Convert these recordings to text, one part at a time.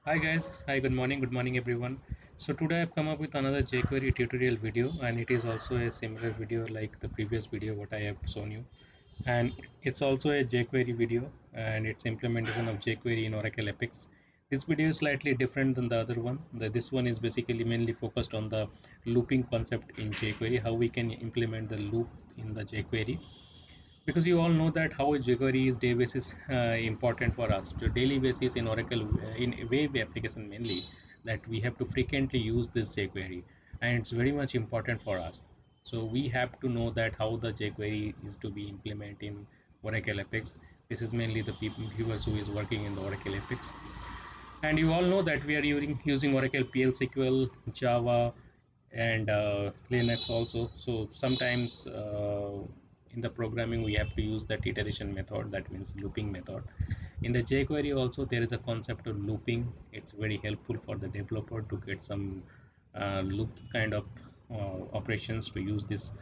Hi guys, hi, good morning everyone. So today I've come up with another jQuery tutorial video, and it is also a similar video like the previous video what I have shown you. And it's also a jQuery video, and it's implementation of jQuery in Oracle Apex. This video is slightly different than the other one. This one is basically mainly focused on the looping concept in jQuery, how we can implement the loop in the jQuery, because you all know that how jQuery is day basis important for us. The daily basis in Oracle in web application mainly, that we have to frequently use this jQuery, and it's very much important for us. So we have to know that how the jQuery is to be implemented in Oracle Apex. This is mainly the people viewers who is working in the Oracle Apex, and you all know that we are using Oracle PL SQL, Java, and Linux also. So sometimes in the programming we have to use that iteration method, that means looping method. In the jQuery also there is a concept of looping. It's very helpful for the developer to get some loop kind of operations to use this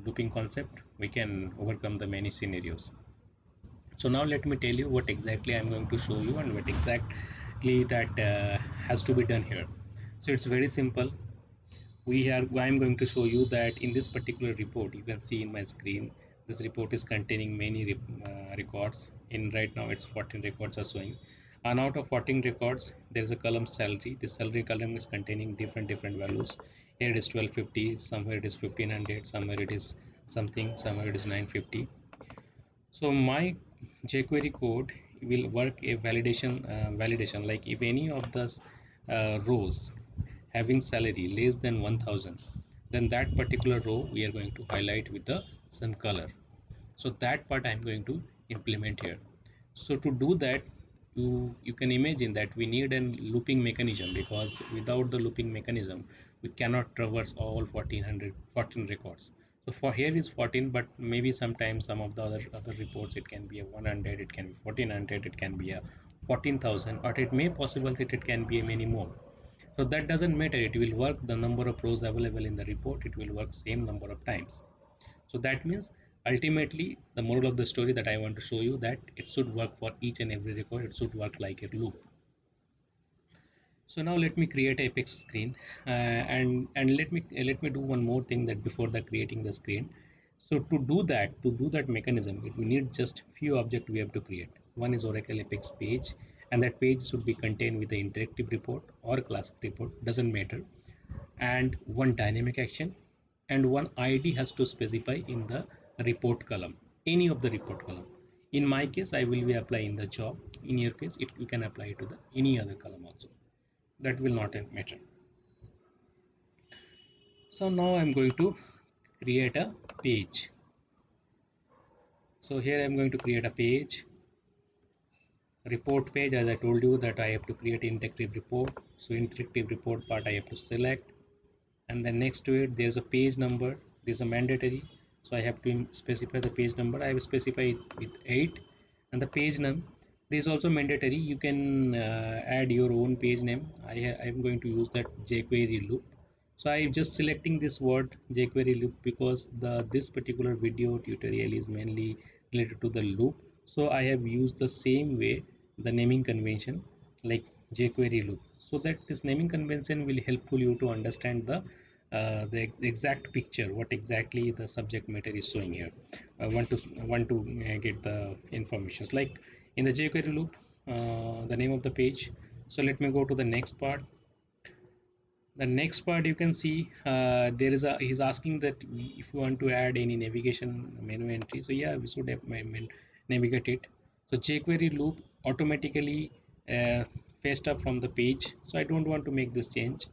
looping concept. We can overcome the many scenarios. So now let me tell you what exactly I'm going to show you and what exactly that has to be done here. So it's very simple. I'm going to show you that in this particular report, you can see in my screen, this report is containing many records. In right now it's 14 records are showing, and out of 14 records there is a column salary. This salary column is containing different values. Here it is 1250, somewhere it is 1500, somewhere it is something, somewhere it is 950. So my jQuery code will work a validation, like if any of the rows having salary less than 1000, then that particular row we are going to highlight with the some color. So that part I'm going to implement here. So to do that, you can imagine that we need a looping mechanism, because without the looping mechanism we cannot traverse all 14 records. So for here is 14, but maybe sometimes some of the other reports it can be a 100, it can be 1400, it can be a 14,000, but it may possible that it can be a many more. So that doesn't matter, it will work the number of rows available in the report, it will work same number of times. So that means ultimately the moral of the story that I want to show you, that it should work for each and every record, it should work like a loop. So now let me create a Apex screen, and let me do one more thing, that before the creating the screen. So to do that mechanism, we need just few objects we have to create. One is Oracle Apex page, and that page should be contained with the interactive report or classic report, doesn't matter, and one dynamic action, and one ID has to specify in the report column, any of the report column. In my case I will be applying the job. In your case you can apply it to the any other column also, that will not matter. So now I'm going to create a page. So here I'm going to create a page, report page. As I told you that I have to create interactive report, so interactive report part I have to select, and then next to it there's a page number. This is a mandatory, so I have to specify the page number. I will specify it with 8, and the page name, this is also mandatory. You can add your own page name. I'm going to use that jQuery loop. So I'm just selecting this word jQuery loop because this particular video tutorial is mainly related to the loop. So I have used the same way, the naming convention, like jQuery loop, so that this naming convention will helpful you to understand the exact picture, what exactly the subject matter is showing here. I want to get the informations like in the jQuery loop, the name of the page. So let me go to the next part. The next part you can see, there is a he's asking that if you want to add any navigation menu entry. So yeah, we should have navigate it. So jQuery loop automatically fetched up from the page, so I don't want to make this change.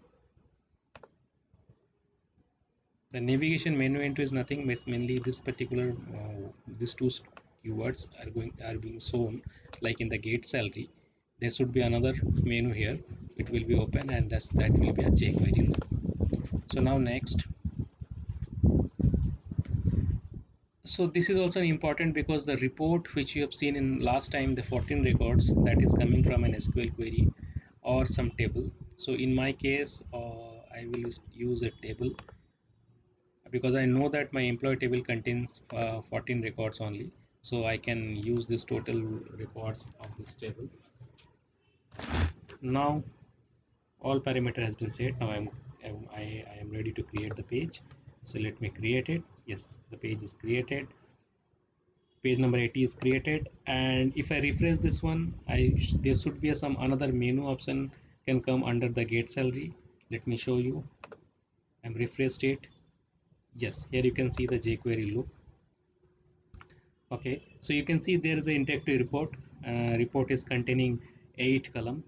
The navigation menu entry is nothing, mainly this particular these two keywords are being shown, like in the get salary there should be another menu here, it will be open, and that will be a jQuery loop. So now next. So this is also important because the report which you have seen in last time, the 14 records, that is coming from an SQL query or some table. So in my case I will use a table, because I know that my employee table contains 14 records only. So I can use this total records of this table. Now all parameter has been set. Now I am ready to create the page. So let me create it. Yes, the page is created. Page number 80 is created, and if I refresh this one, there should be some another menu option can come under the get salary. Let me show you. I'm refreshed it. Yes, here you can see the jQuery loop. Okay, so you can see there is an interactive report. Report is containing 8 column: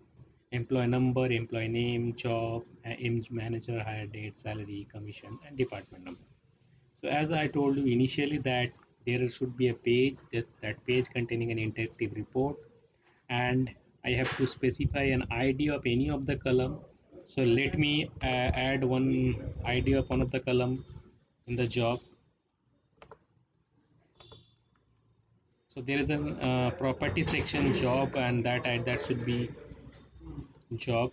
employee number, employee name, job, image manager, hire date, salary, commission, and department number. So as I told you initially that there should be a page, that page containing an interactive report, and I have to specify an ID of any of the column. So let me add one ID of one of the column in the job. So there is a property section job, and that should be job.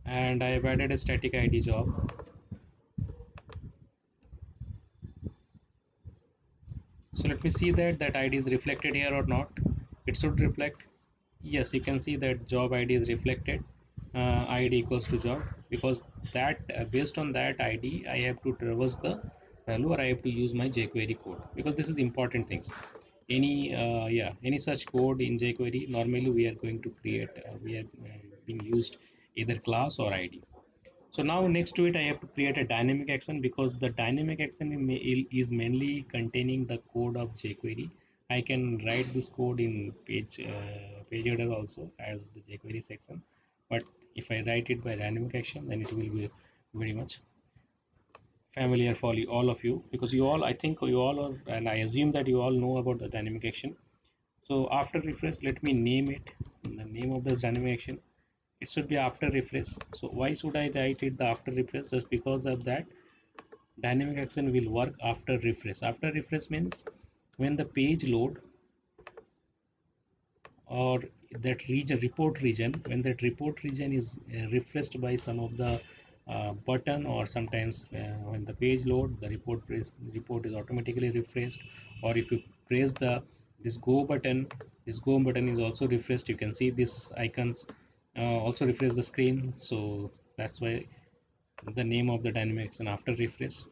And I have added a static ID job. So let me see that ID is reflected here or not. It should reflect. Yes, you can see that job ID is reflected. ID equals to job, because that based on that ID I have to traverse the value, or I have to use my jQuery code, because this is important things. Any such code in jQuery, normally we are going to create, we are being used either class or ID. So now next to it I have to create a dynamic action, because the dynamic action is mainly containing the code of jQuery. I can write this code in page header also as the jQuery section, but if I write it by dynamic action, then it will be very much familiar for all of you, because you all, I think you all are, and I assume that you all know about the dynamic action. So after refresh, let me name it. The name of this dynamic action, it should be after refresh. So why should I write it the after refresh? Just because of that dynamic action will work after refresh. After refresh means when the page load, or that region, report region, when that report region is refreshed by some of the button, or sometimes when the page load, the report is automatically refreshed, or if you press this go button, this go button is also refreshed. You can see this icons also refresh the screen. So that's why the name of the dynamic action after refresh.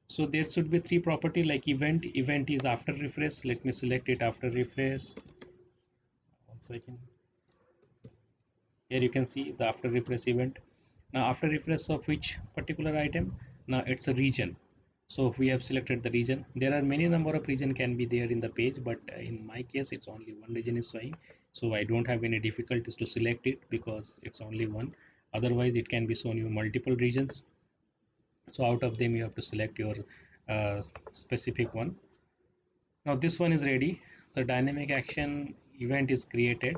So there should be three property, like event is after refresh. Let me select it after refresh. One second. Here you can see the after refresh event. Now after refresh of which particular item? Now it's a region. So we have selected the region. There are many number of region can be there in the page, but in my case it's only one region is showing. So I don't have any difficulties to select it, because it's only one. Otherwise it can be shown you multiple regions. So out of them you have to select your specific one. Now this one is ready. So dynamic action event is created.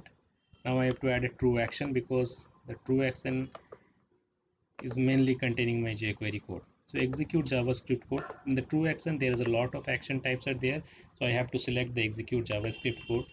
Now I have to add a true action, because the true action is mainly containing my jQuery code. So execute JavaScript code. In the true action, there is a lot of action types are there. So I have to select the execute JavaScript code.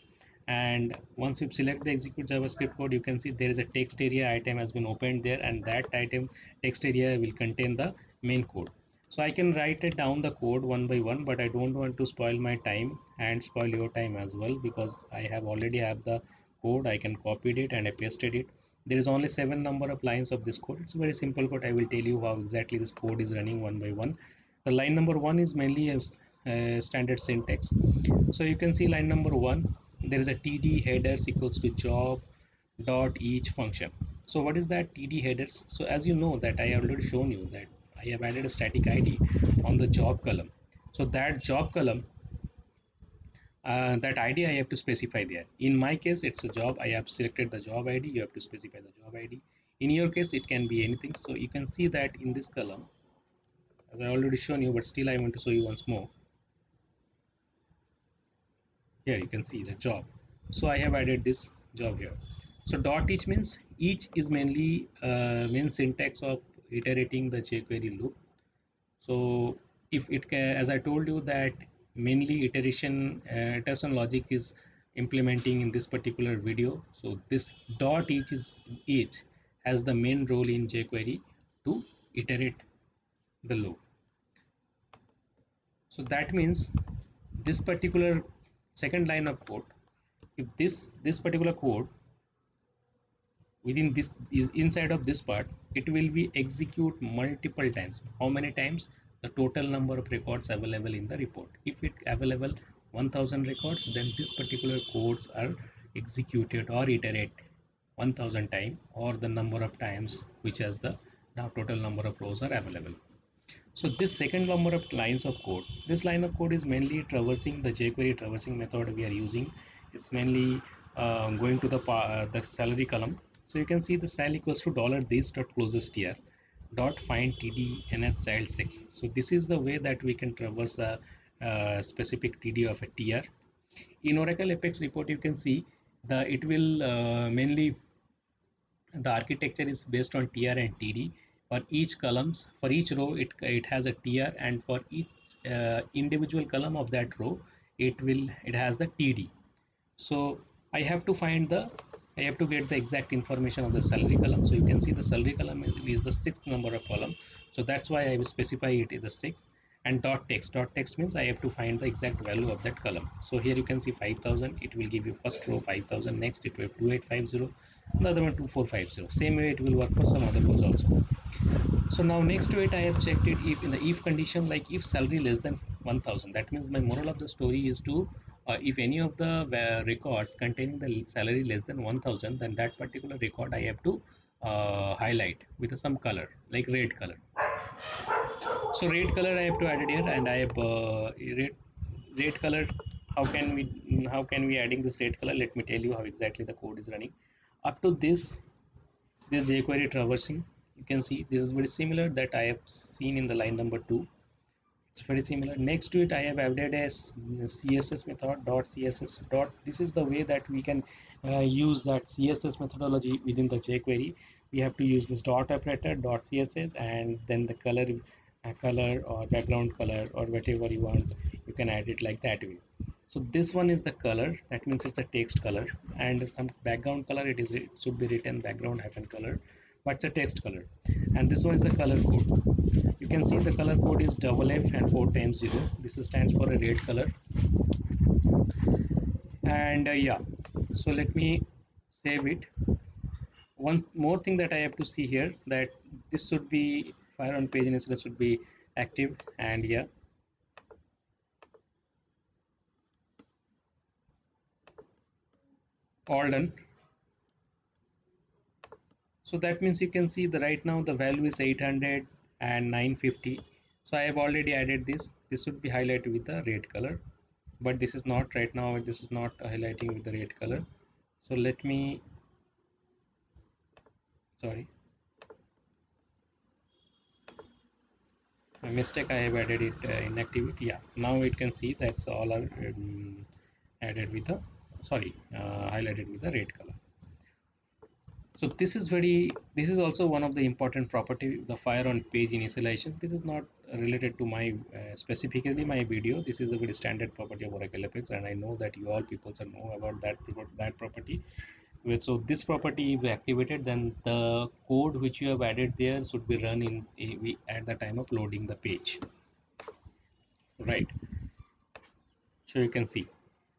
And once you select the execute JavaScript code, you can see there is a text area item has been opened there, and that item text area will contain the main code. So I can write it down the code one by one, but I don't want to spoil my time and spoil your time as well, because I have already have the code. I can copied it and I pasted it. There is only 7 number of lines of this code. It's a very simple code. I will tell you how exactly this code is running one by one. The line number 1 is mainly a standard syntax. So you can see line number 1, there is a td headers equals to job dot each function. So what is that td headers? So as you know that I have already shown you that I have added a static id on the job column. So that job column, that ID I have to specify there. In my case, it's a job. I have selected the job ID. You have to specify the job ID. In your case, it can be anything. So you can see that in this column, as I already shown you, but still I want to show you once more. Here you can see the job. So I have added this job here. So dot each means each is mainly main syntax of iterating the jQuery loop. So if it can, as I told you that mainly iteration logic is implementing in this particular video. So this dot each has the main role in jQuery to iterate the loop. So that means this particular second line of code, if this particular code within this is inside of this part, it will be execute multiple times. How many times? The total number of records available in the report. If it available 1000 records, then this particular codes are executed or iterate 1000 times, or the number of times which has the now total number of rows are available. So this second number of lines of code, this line of code is mainly traversing the jQuery traversing method we are using. It's mainly going to the salary column. So you can see the sal equals to dollar this dot closest tier dot find td nth child 6. So this is the way that we can traverse the specific td of a tier. In Oracle Apex report, you can see the it will mainly the architecture is based on tr and td. For each columns, for each row, it has a tr, and for each individual column of that row, it has the td. So I have to find the I have to get the exact information of the salary column. So you can see the salary column is the sixth number of column, so that's why I will specify it is the sixth. And dot text means I have to find the exact value of that column. So here you can see 5000, it will give you first row 5000, next it will 2850, the other one 2450. Same way it will work for some other rows also. So now next to it, I have checked it if in the if condition, like if salary less than 1000, that means my moral of the story is to if any of the records containing the salary less than 1000, then that particular record I have to highlight with some color like red color. So red color I have to add it here, and I have red color. How can we adding this red color? Let me tell you how exactly the code is running. Up to this jQuery traversing, you can see this is very similar that I have seen in the line number 2. It's very similar. Next to it, I have added a css method dot css dot. This is the way that we can use that css methodology within the jQuery. We have to use this dot operator dot css, and then the color or background color or whatever you want, you can add it like that way. So this one is the color, that means it's a text color, and some background color, it should be written background hyphen color, but it's a text color. And this one is the color code. You can see the color code is double F and 4 times 0. This stands for a red color. And yeah, so let me save it. One more thing that I have to see here, that this should be fire on page initializer should be active, and yeah, all done. So that means you can see the right now the value is 800 and 950. So I have already added this should be highlighted with the red color, but this is not right now, this is not highlighting with the red color. So let me, sorry, my mistake, I have added it in activity. Yeah, now it can see that's all are added with the, sorry, highlighted with the red color. So this is also one of the important property, the fire on page initialization. This is not related to my specifically my video. This is a very standard property of Oracle Apex, and I know that you all people know about that property. So this property, if activated, then the code which you have added there should be run in at the time of loading the page, right? So you can see.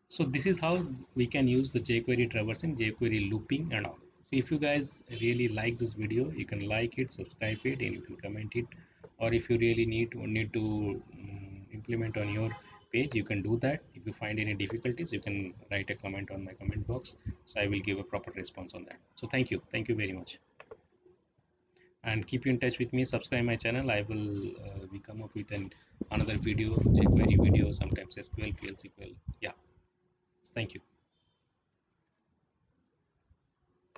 So this is how we can use the jQuery traversing, jQuery looping and all. So if you guys really like this video, you can like it, subscribe it, and you can comment it. Or if you really need to implement on your page, you can do that. If you find any difficulties, you can write a comment on my comment box. So I will give a proper response on that. So thank you very much, and keep in touch with me. Subscribe my channel. I will we come up with another video, jQuery video, sometimes SQL, PL SQL. Yeah. Thank you.